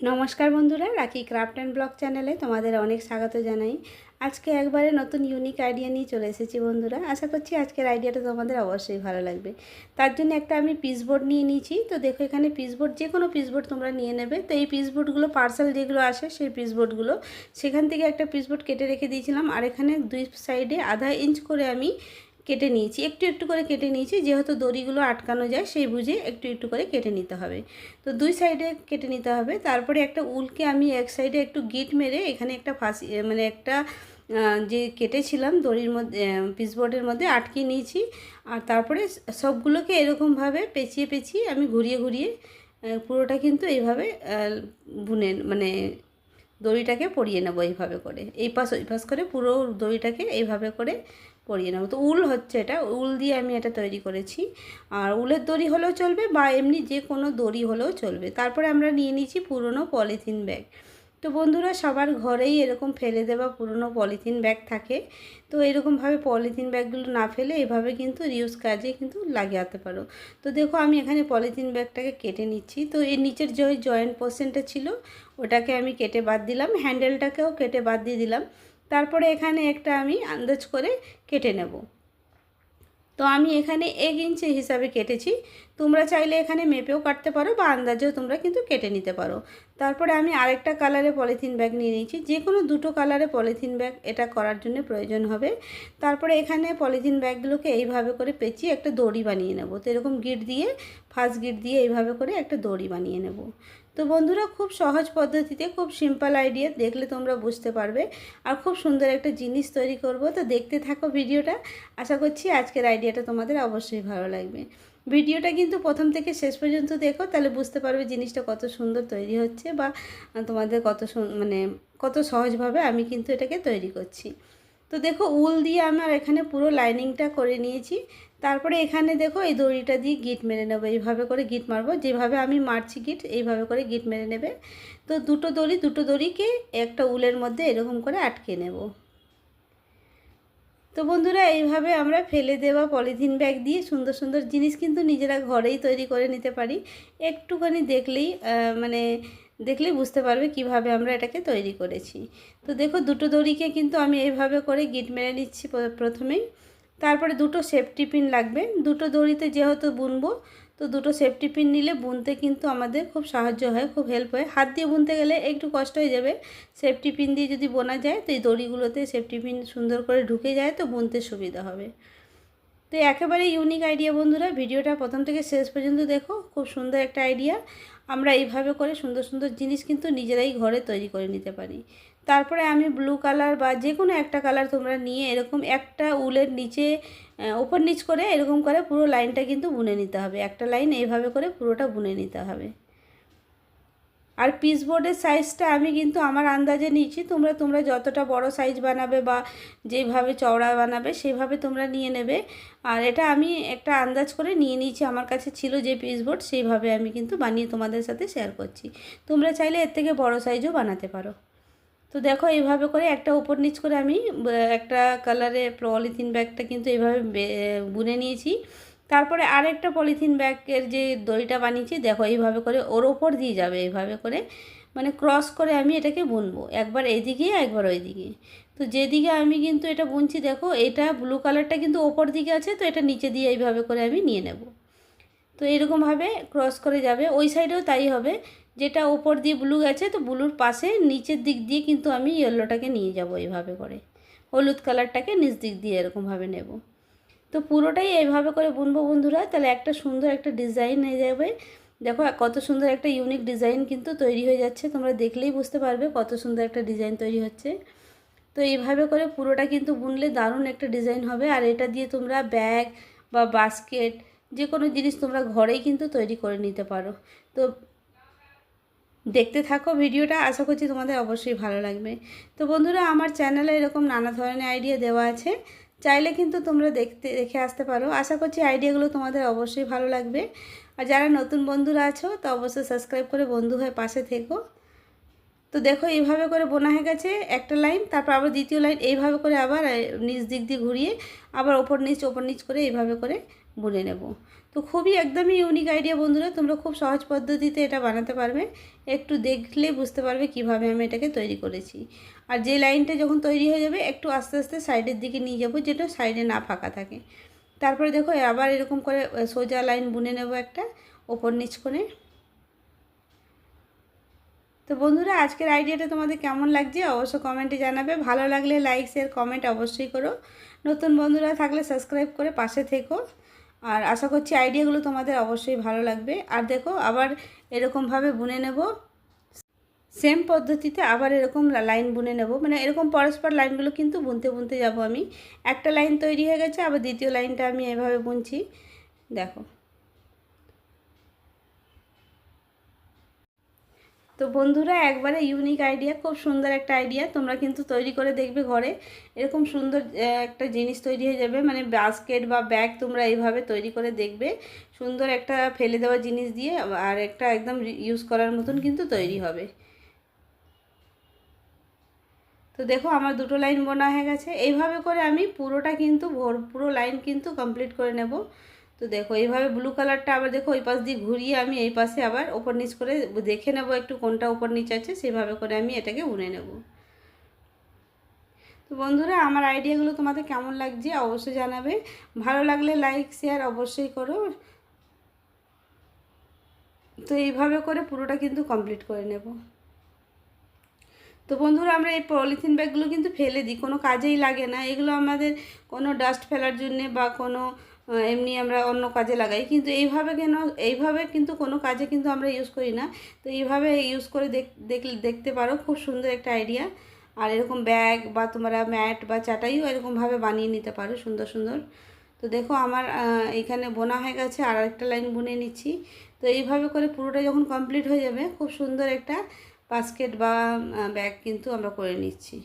নমস্কার বন্ধুরা, রাখি ক্রাফট অ্যান্ড ব্লগ চ্যানেলে তোমাদের অনেক স্বাগত জানাই। আজকে একবারে নতুন ইউনিক আইডিয়া নিয়ে চলে এসেছি বন্ধুরা। আশা করছি আজকের আইডিয়াটা তোমাদের অবশ্যই ভালো লাগবে। তার জন্য একটা আমি পিসবোর্ড নিয়ে নিয়েছি। তো দেখো, এখানে পিসবোর্ড, যে কোনো পিসবোর্ড তোমরা নিয়ে নেবে। তো এই পিসবোর্ডগুলো পার্সেল যেগুলো আসে সেই পিসবোর্ডগুলো, সেখান থেকে একটা পিসবোর্ড কেটে রেখে দিয়েছিলাম। আর এখানে দুই সাইডে আধা ইঞ্চ করে আমি কেটে নিয়েছি, একটু একটু করে কেটে নিয়েছি, যেহেতু দড়িগুলো আটকানো যায় সেই বুঝে একটু একটু করে কেটে নিতে হবে। তো দুই সাইডে কেটে নিতে হবে। তারপরে একটা উলকে আমি এক সাইডে একটু গিট মেরে এখানে একটা ফাঁসি, মানে একটা যে কেটেছিলাম দড়ির মধ্যে, পিসবোর্ডের মধ্যে আটকে নিয়েছি। আর তারপরে সবগুলোকে এরকমভাবে পেঁচিয়ে পেঁচিয়ে আমি ঘুরিয়ে ঘুরিয়ে পুরোটা কিন্তু এইভাবে বুনে, মানে দড়িটাকে পরিয়ে নেবো এইভাবে করে, এই পাশ ওই পাশ করে পুরো দড়িটাকে এইভাবে করে পরিয়ে নেবো। তো উল হচ্ছে, এটা উল দিয়ে আমি এটা তৈরি করেছি। আর উলের দড়ি হলেও চলবে বা এমনি যে কোনো দড়ি হলেও চলবে। তারপরে আমরা নিয়ে নিয়েছি পুরনো পলিথিন ব্যাগ। তো বন্ধুরা, সবার ঘরেই এরকম ফেলে দেওয়া পুরনো পলিথিন ব্যাগ থাকে। তো এরকমভাবে পলিথিন ব্যাগগুলো না ফেলে এভাবে কিন্তু রিউজ কাজে কিন্তু লাগাতে পারো। তো দেখো, আমি এখানে পলিথিন ব্যাগটাকে কেটে নিচ্ছি। তো এর নিচের যে জয়েন্ট পোর্শনটা ছিল ওটাকে আমি কেটে বাদ দিলাম, হ্যান্ডেলটাকেও কেটে বাদ দিয়ে দিলাম। তারপরে এখানে একটা আমি আন্দাজ করে কেটে নেব। তো আমি এখানে 1 ইঞ্চি হিসাবে কেটেছি। তোমরা চাইলে এখানে মেপেও কাটতে পারো বা আন্দাজেও তোমরা কিন্তু কেটে নিতে পারো। তারপরে আমি আরেকটা কালারে পলিথিন ব্যাগ নিয়ে নিয়েছি, যে কোনো দুটো কালারে পলিথিন ব্যাগ এটা করার জন্য প্রয়োজন হবে। তারপরে এখানে পলিথিন ব্যাগগুলোকে এইভাবে করে পেঁচিয়ে একটা দড়ি বানিয়ে নেব। তো এরকম গিট দিয়ে, ফার্স্ট গিট দিয়ে এইভাবে করে একটা দড়ি বানিয়ে নেব। তো বন্ধুরা, খুব সহজ পদ্ধতিতে, খুব সিম্পল আইডিয়া, দেখলে তোমরা বুঝতে পারবে। আর খুব সুন্দর একটা জিনিস তৈরি করব। তো দেখতে থাকো ভিডিওটা। আশা করছি আজকের আইডিয়াটা তোমাদের অবশ্যই ভালো লাগবে। ভিডিওটা কিন্তু প্রথম থেকে শেষ পর্যন্ত দেখো, তাহলে বুঝতে পারবে জিনিসটা কত সুন্দর তৈরি হচ্ছে, বা তোমাদের মানে কত সহজভাবে আমি কিন্তু এটাকে তৈরি করছি। তো দেখো, উল দিয়ে আমার এখানে পুরো লাইনিংটা করে নিয়েছি। তারপরে এখানে দেখো, এই দড়িটা দিয়ে গিট মেরে নেবো, এইভাবে করে গিট মারবো, যেভাবে আমি মারছি গিট এইভাবে করে গিট মেরে নেবে। তো দুটো দড়িকে একটা উলের মধ্যে এরকম করে আটকে নেব। তো বন্ধুরা, এইভাবে আমরা ফেলে দেওয়া পলিথিন ব্যাগ দিয়ে সুন্দর সুন্দর জিনিস কিন্তু নিজেরা ঘরেই তৈরি করে নিতে পারি। একটুখানি দেখলেই মানে দেখলেই বুঝতে পারবে কিভাবে আমরা এটাকে তৈরি করেছি। তো দেখো, দুটো দড়িকে কিন্তু আমি এইভাবে করে গিট মেরে নিচ্ছি প্রথমেই। তারপরে দুটো সেফটি পিন লাগবে, দুটো দড়িতে যেহেতু বুনবো, তো দুটো সেফটি পিন নিলে বুনতে কিন্তু আমাদের খুব সাহায্য হয়, খুব হেল্প হয়। হাত দিয়ে বুনতে গেলে একটু কষ্ট হয়ে যাবে, সেফটি পিন দিয়ে যদি বোনা যায় তো এই দড়িগুলোতে সেফটি পিন সুন্দর করে ঢুকে যায়, তো বুনতে সুবিধা হবে। তো একেবারে ইউনিক আইডিয়া বন্ধুরা, ভিডিওটা প্রথম থেকে শেষ পর্যন্ত দেখো, খুব সুন্দর একটা আইডিয়া। আমরা এইভাবে করে সুন্দর সুন্দর জিনিস কিন্তু নিজেরাই ঘরে তৈরি করে নিতে পারি। তারপরে আমি ব্লু কালার বা যে কোনো একটা কালার তোমরা নিয়ে এরকম একটা উলের নিচে উপর নিচ করে এরকম করে পুরো লাইনটা কিন্তু বুনে নিতে হবে। একটা লাইন এইভাবে করে পুরোটা বুনে নিতে হবে। আর পিসবোর্ডের সাইজটা আমি কিন্তু আমার আন্দাজে নিয়েছি, তোমরা যতটা বড় সাইজ বানাবে বা যেভাবে চওড়া বানাবে সেভাবে তোমরা নিয়ে নেবে। আর এটা আমি একটা আন্দাজ করে নিয়ে নিয়েছি, আমার কাছে ছিল যে পিসবোর্ড, সেইভাবে আমি কিন্তু বানিয়ে তোমাদের সাথে শেয়ার করছি। তোমরা চাইলে এর থেকে বড় সাইজও বানাতে পারো। তো দেখো, এইভাবে করে একটা উপর নিচ করে আমি একটা কালারে পলিথিন ব্যাগটা কিন্তু এইভাবে বুনে নিয়েছি। তারপরে আরেকটা পলিথিন ব্যাগের যে দড়িটা বানিয়েছি, দেখো এইভাবে করে ওর ওপর দিয়ে যাবে, এইভাবে করে মানে ক্রস করে আমি এটাকে বুনবো, একবার এইদিকে একবার ওইদিকে। তো যেদিকে আমি কিন্তু এটা বুনছি, দেখো এটা ব্লু কালারটা কিন্তু ওপর দিকে আছে, তো এটা নিচে দিয়ে এইভাবে করে আমি নিয়ে নেব। তো এরকমভাবে ক্রস করে যাবে, ওই সাইডেও তাই হবে। যেটা ওপর দিয়ে ব্লু গেছে, তো ব্লুর পাশে নিচের দিক দিয়ে কিন্তু আমি ইয়েলোটাকে নিয়ে যাব, এইভাবে করে হলুদ কালারটাকে নিচ দিক দিয়ে এরকমভাবে নেব। তো পুরোটাই এইভাবে করে বুনবো বন্ধুরা, তাহলে একটা সুন্দর একটা ডিজাইন হয়ে যাবে। দেখো কত সুন্দর একটা ইউনিক ডিজাইন কিন্তু তৈরি হয়ে যাচ্ছে, তোমরা দেখলেই বুঝতে পারবে কত সুন্দর একটা ডিজাইন তৈরি হচ্ছে। তো এইভাবে করে পুরোটা কিন্তু বুনলে দারুণ একটা ডিজাইন হবে। আর এটা দিয়ে তোমরা ব্যাগ বা বাস্কেট, যে কোনো জিনিস তোমরা ঘরেই কিন্তু তৈরি করে নিতে পারো। তো দেখতে থাকো ভিডিওটা, আশা করছি তোমাদের অবশ্যই ভালো লাগবে। তো বন্ধুরা, আমার চ্যানেলে এরকম নানা ধরনের আইডিয়া দেওয়া আছে, চাইলে কিন্তু তোমরা দেখে আসতে পারো। আশা করছি আইডিয়াগুলো তোমাদের অবশ্যই ভালো লাগবে। আর যারা নতুন বন্ধুরা আছো, তো অবশ্যই সাবস্ক্রাইব করে বন্ধু হয়ে পাশে থেকো। তো দেখো, এইভাবে করে বোনা হয়ে গেছে একটা লাইন, তারপর আবার দ্বিতীয় লাইন এইভাবে করে আবার নিচ দিক দিয়ে ঘুরিয়ে আবার ওপর নিচ করে এইভাবে করে বুনে নেব। তো খুবই একদমই ইউনিক আইডিয়া বন্ধুরা, তোমরা খুব সহজ পদ্ধতিতে এটা বানাতে পারবে। একটু দেখলেই বুঝতে পারবে কিভাবে আমি এটাকে তৈরি করেছি। আর যে লাইনটা যখন তৈরি হয়ে যাবে একটু আস্তে আস্তে সাইডের দিকে নিয়ে যাব, যেটা সাইডে না ফাঁকা থাকে। তারপরে দেখো আবার এরকম করে সোজা লাইন বুনে নেব একটা ওপর নিচ করে। তো বন্ধুরা আজকের আইডিয়াটা তোমাদের কেমন লাগছে অবশ্যই কমেন্টে জানাবে। ভালো লাগলে লাইক শেয়ার কমেন্ট অবশ্যই করো। নতুন বন্ধুরা থাকলে সাবস্ক্রাইব করে পাশে থেকো। আর আশা করছি আইডিয়াগুলো তোমাদের অবশ্যই ভালো লাগবে। আর দেখো আবার এরকমভাবে বুনে নেব, সেম পদ্ধতিতে আবার এরকম লাইন বুনে নেব, মানে এরকম পরস্পর লাইনগুলো কিন্তু বুনতে বুনতে যাব আমি। একটা লাইন তৈরি হয়ে গেছে, আবার দ্বিতীয় লাইনটা আমি এভাবে বুনছি দেখো। তো বন্ধুরা একবারে ইউনিক আইডিয়া, খুব সুন্দর একটা আইডিয়া, তোমরা কিন্তু তৈরি করে দেখবে ঘরে। এরকম সুন্দর একটা জিনিস তৈরি হয়ে যাবে, মানে বাস্কেট বা ব্যাগ তোমরা এইভাবে তৈরি করে দেখবে। সুন্দর একটা ফেলে দেওয়া জিনিস দিয়ে আর একটা একদম ইউজ করার মতন কিন্তু তৈরি হবে। তো দেখো আমার দুটো লাইন বোনা হয়ে গেছে। এইভাবে করে আমি পুরোটা কিন্তু পুরো লাইন কিন্তু কমপ্লিট করে নেব। তো দেখো এইভাবে ব্লু কালারটা আবার দেখো ওই পাশ দিয়ে ঘুরিয়ে আমি এই পাশে আবার ওপর নিচ করে দেখে নেব একটু কোনটা ওপর নিচ আছে, সেভাবে করে আমি এটাকে বুনে নেব। তো বন্ধুরা আমার আইডিয়াগুলো তোমাদের কেমন লাগছে অবশ্যই জানাবে। ভালো লাগলে লাইক শেয়ার অবশ্যই করো। তো এইভাবে করে পুরোটা কিন্তু কমপ্লিট করে নেব। তো বন্ধুরা আমরা এই পলিথিন ব্যাগগুলো কিন্তু ফেলে দিই, কোনো কাজেই লাগে না। এগুলো আমাদের কোনো ডাস্ট ফেলার জন্যে বা কোনো এমনি আমরা অন্য কাজে লাগাই, কিন্তু এইভাবে কিন্তু কোনো কাজে কিন্তু আমরা ইউজ করি না। তো এইভাবে ইউজ করে দেখতে পারো, খুব সুন্দর একটা আইডিয়া। আর এরকম ব্যাগ বা তোমরা ম্যাট বা চাটাইও এরকমভাবে বানিয়ে নিতে পারো সুন্দর সুন্দর। তো দেখো আমার এখানে বোনা হয়ে গেছে, আর একটা লাইন বুনে নিচ্ছি। তো এইভাবে করে পুরোটা যখন কমপ্লিট হয়ে যাবে খুব সুন্দর একটা বাস্কেট বা ব্যাগ কিন্তু আমরা করে নিচ্ছি।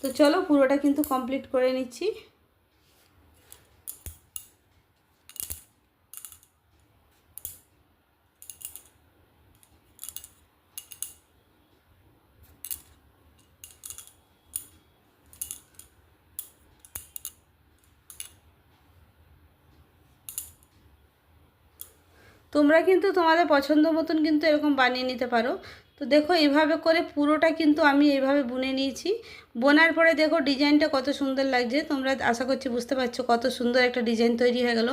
তো চলো পুরোটা কিন্তু কমপ্লিট করে নিচ্ছি। তোমরা কিন্তু তোমাদের পছন্দ মতন কিন্তু এরকম বানিয়ে নিতে পারো। তো দেখো এইভাবে করে পুরোটা কিন্তু আমি এইভাবে বুনে নিয়েছি। বোনার পরে দেখো ডিজাইনটা কত সুন্দর লাগছে, তোমরা আশা করছি বুঝতে পারছো কত সুন্দর একটা ডিজাইন তৈরি হয়ে গেল।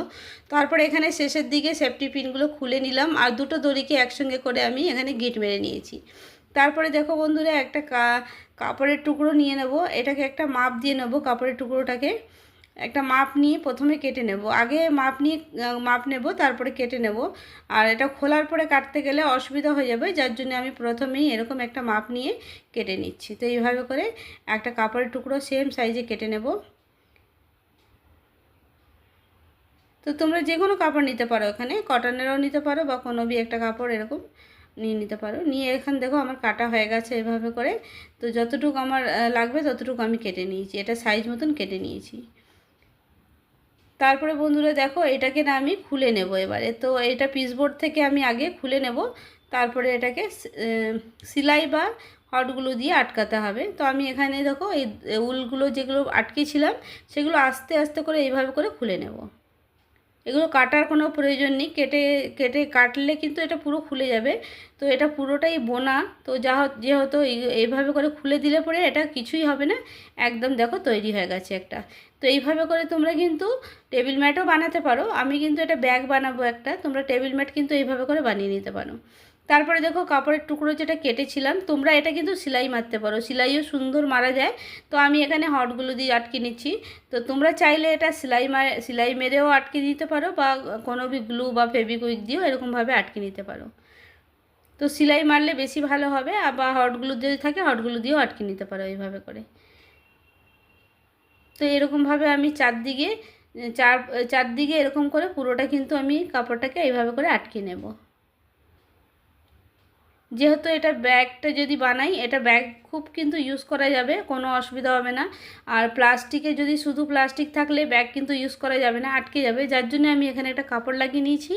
তারপরে এখানে শেষের দিকে সেফটি পিনগুলো খুলে নিলাম, আর দুটো দড়িকে একসঙ্গে করে আমি এখানে গিট মেরে নিয়েছি। তারপরে দেখো বন্ধুরা একটা কাপড়ের টুকরো নিয়ে নেব, এটাকে একটা মাপ দিয়ে নেব। কাপড়ের টুকরোটাকে একটা মাপ নিয়ে প্রথমে কেটে নেব, আগে মাপ নেব তারপরে কেটে নেব। আর এটা খোলার পরে কাটতে গেলে অসুবিধা হয়ে যাবে, যার জন্য আমি প্রথমেই এরকম একটা মাপ নিয়ে কেটে নিচ্ছি। তো এইভাবে করে একটা কাপড়ের টুকরো সেম সাইজে কেটে নেব। তো তোমরা যে কোনো কাপড় নিতে পারো, এখানে কটনেরও নিতে পারো বা কোনো একটা কাপড় এরকম নিয়ে নিতে পারো। নিয়ে এখানে দেখো আমার কাটা হয়ে গেছে এভাবে করে। তো যতটুকু আমার লাগবে ততটুকু আমি কেটে নিয়েছি, এটা সাইজ মতন কেটে নিয়েছি। তারপরে বন্ধুরা দেখো এটাকে না আমি খুলে নেব এবারে। তো এটা পিসবোর্ড থেকে আমি আগে খুলে নেব, তারপরে এটাকে সেলাই বা হটগুলো দিয়ে আটকাতে হবে। তো আমি এখানে দেখো এই উলগুলো যেগুলো আটকেছিলাম সেগুলো আস্তে আস্তে করে এইভাবে করে খুলে নেব। এগুলো কাটার কোনো প্রয়োজন নেই, কেটে কাটলে কিন্তু এটা পুরো খুলে যাবে। তো এটা পুরোটাই বোনা, তো যেহেতু এইভাবে করে খুলে দিলে পরে এটা কিছুই হবে না, একদম দেখো তৈরি হয়ে গেছে একটা। তো এইভাবে করে তোমরা কিন্তু টেবিল ম্যাটও বানাতে পারো। আমি কিন্তু এটা ব্যাগ বানাবো একটা, তোমরা টেবিল ম্যাট কিন্তু এইভাবে করে বানিয়ে নিতে পারো। তারপরে দেখো কাপড়ের টুকরো যেটা কেটেছিলাম, তোমরা এটা কিন্তু সেলাই মারতে পারো, সেলাইও সুন্দর মারা যায়। তো আমি এখানে হটগুলো দিয়ে আটকে নিচ্ছি। তো তোমরা চাইলে এটা সেলাই মেরেও আটকে দিতে পারো বা কোনো গ্লু বা ফেভিকুইক দিয়েও এরকমভাবে আটকে নিতে পারো। তো সেলাই মারলে বেশি ভালো হবে, বা হটগুলো যদি থাকে হটগুলো দিয়েও আটকে নিতে পারো এইভাবে করে। তো এরকমভাবে আমি চারদিকে এরকম করে পুরোটা কিন্তু আমি কাপড়টাকে এইভাবে করে আটকে নেব। যেহেতু এটা ব্যাগটা যদি বানাই, এটা ব্যাগ খুব কিন্তু ইউজ করা যাবে, কোনো অসুবিধা হবে না। আর প্লাস্টিকে যদি শুধু প্লাস্টিক থাকলে ব্যাগ কিন্তু ইউজ করা যাবে না, আটকে যাবে, যার জন্য আমি এখানে একটা কাপড় লাগিয়ে নিয়েছি।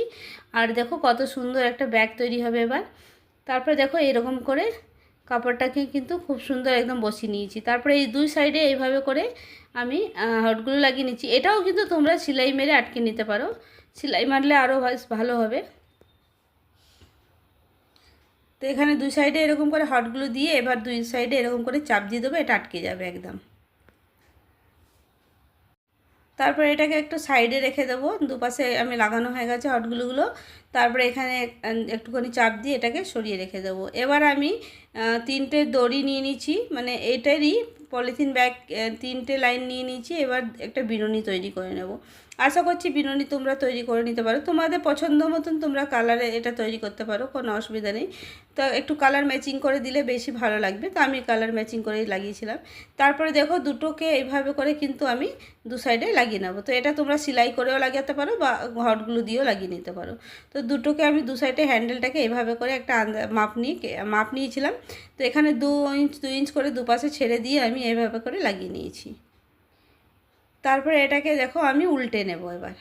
আর দেখো কত সুন্দর একটা ব্যাগ তৈরি হবে এবার। তারপরে দেখো এরকম করে কাপড়টাকে কিন্তু খুব সুন্দর একদম বসিয়ে নিয়েছি। তারপরে এই দুই সাইডে এইভাবে করে আমি হটগুলো লাগিয়ে নিচ্ছি। এটাও কিন্তু তোমরা সেলাই মেরে আটকে নিতে পারো, সেলাই মারলে আরও ভালো হবে। তো এখানে দুই সাইডে এরকম করে হটগুলো দিয়ে এবার দুই সাইডে এরকম করে চাপ দিয়ে দেবো, এটা আটকে যাবে একদম। তারপর এটাকে একটু সাইডে রেখে দেবো, দুপাশে আমি লাগানো হয়ে গেছে হটগুলোগুলো। তারপরে এখানে একটুখানি চাপ দিয়ে এটাকে সরিয়ে রেখে দেবো। এবার আমি 3টে দড়ি নিয়ে নিচ্ছি, মানে এটারই পলিথিন ব্যাগ 3টে লাইন নিয়ে নিচ্ছি। এবার একটা বিনুনি তৈরি করে নেব। আশা করছি বিনুনি তোমরা তৈরি করে নিতে পারো, তোমাদের পছন্দ মতন তোমরা কালারে এটা তৈরি করতে পারো, কোনো অসুবিধা নেই। তো একটু কালার ম্যাচিং করে দিলে বেশি ভালো লাগবে, তো আমি কালার ম্যাচিং করেই লাগিয়েছিলাম। তারপরে দেখো দুটোকে এইভাবে করে কিন্তু আমি দু সাইডে লাগিয়ে নেবো। তো এটা তোমরা সেলাই করেও লাগাতে পারো বা হটগুলো দিয়েও লাগিয়ে নিতে পারো। তো দুটোকে আমি দু সাইডে হ্যান্ডেলটাকে এইভাবে করে একটা মাপ নিয়েছিলাম। তো এখানে 2 ইঞ্চ করে দুপাশে ছেড়ে দিয়ে আমি এইভাবে করে লাগিয়ে নিয়েছি। তারপরে এটাকে দেখো আমি উল্টে নেব এবার।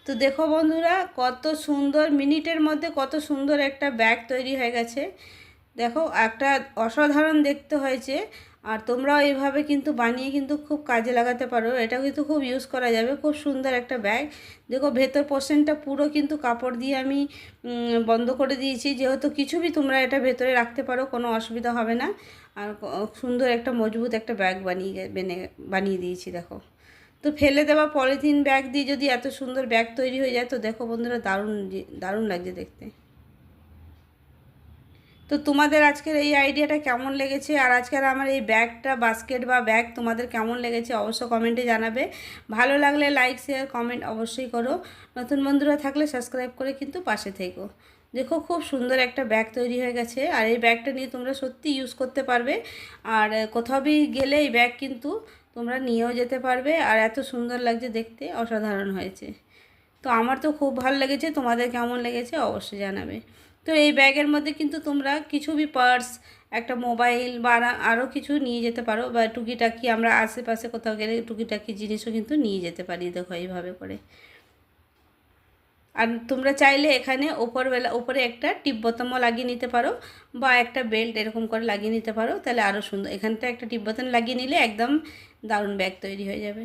তো দেখো বন্ধুরা, কত সুন্দর, মিনিটের মধ্যে কত সুন্দর একটা ব্যাগ তৈরি হয়ে গেছে। দেখো একটা অসাধারণ দেখতে হয়েছে। আর তোমরাও এইভাবে কিন্তু বানিয়ে কিন্তু খুব কাজে লাগাতে পারো, এটা কিন্তু খুব ইউজ করা যাবে, খুব সুন্দর একটা ব্যাগ। দেখো ভেতর পোর্শনটা পুরো কিন্তু কাপড় দিয়ে আমি বন্ধ করে দিয়েছি, যেহেতু কিছু বি তোমরা এটা ভেতরে রাখতে পারো, কোনো অসুবিধা হবে না। আর সুন্দর একটা মজবুত একটা ব্যাগ বানিয়ে দিয়েছি দেখো। তো ফেলে দেওয়া পলিথিন ব্যাগ দিয়ে যদি এত সুন্দর ব্যাগ তৈরি হয়ে যায়, তো দেখো বন্ধুরা দারুণ দারুণ লাগছে দেখতে। তো তোমাদের আজকের এই আইডিয়াটা কেমন লেগেছে, আর আজকের আমার এই ব্যাগটা, বাস্কেট বা ব্যাগ তোমাদের কেমন লেগেছে অবশ্য কমেন্টে জানাবে। ভালো লাগলে লাইক শেয়ার কমেন্ট অবশ্যই করো। নতুন বন্ধুরা থাকলে সাবস্ক্রাইব করে কিন্তু পাশে থেকো। দেখো খুব সুন্দর একটা ব্যাগ তৈরি হয়ে গেছে, আর এই ব্যাগটা নিয়ে তোমরা সত্যি ইউজ করতে পারবে। আর কোথাও গেলে এই ব্যাগ কিন্তু তোমরা নিয়েও যেতে পারবে। আর এত সুন্দর লাগছে দেখতে, অসাধারণ হয়েছে। তো আমার তো খুব ভালো লেগেছে, তোমাদের কেমন লেগেছে অবশ্যই জানাবে। তো এই ব্যাগের মধ্যে কিন্তু তোমরা কিছু পার্স, একটা মোবাইল বা আরও কিছু নিয়ে যেতে পারো, বা টুকিটাকি আমরা আশেপাশে কোথাও গেলে টুকিটাকি জিনিসও কিন্তু নিয়ে যেতে পারি দেখো এইভাবে করে। আর তোমরা চাইলে এখানে ওপরে একটা টিপ বোতামও লাগিয়ে নিতে পারো, বা একটা বেল্ট এরকম করে লাগিয়ে নিতে পারো, তাহলে আরও সুন্দর। এখানটা একটা টিপ বোতাম লাগিয়ে নিলে একদম দারুণ ব্যাগ তৈরি হয়ে যাবে।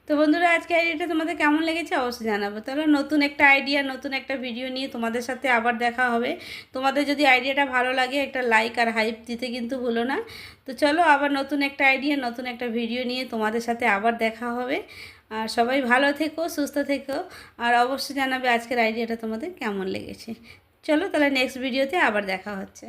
তো বন্ধুরা আজকে আইডিয়াটা তোমাদের কেমন লেগেছে অবশ্যই জানাবো। তাহলে নতুন একটা আইডিয়া, নতুন একটা ভিডিও নিয়ে তোমাদের সাথে আবার দেখা হবে। তোমাদের যদি আইডিয়াটা ভালো লাগে একটা লাইক আর হাইপ দিতে কিন্তু ভুলো না। তো চলো আবার নতুন একটা আইডিয়া, নতুন একটা ভিডিও নিয়ে তোমাদের সাথে আবার দেখা হবে। আর সবাই ভালো থেকো, সুস্থ থেকো, আর অবশ্যই জানাবে আজকের আইডিয়াটা তোমাদের কেমন লেগেছে। চলো তাহলে নেক্সট ভিডিওতে আবার দেখা হচ্ছে।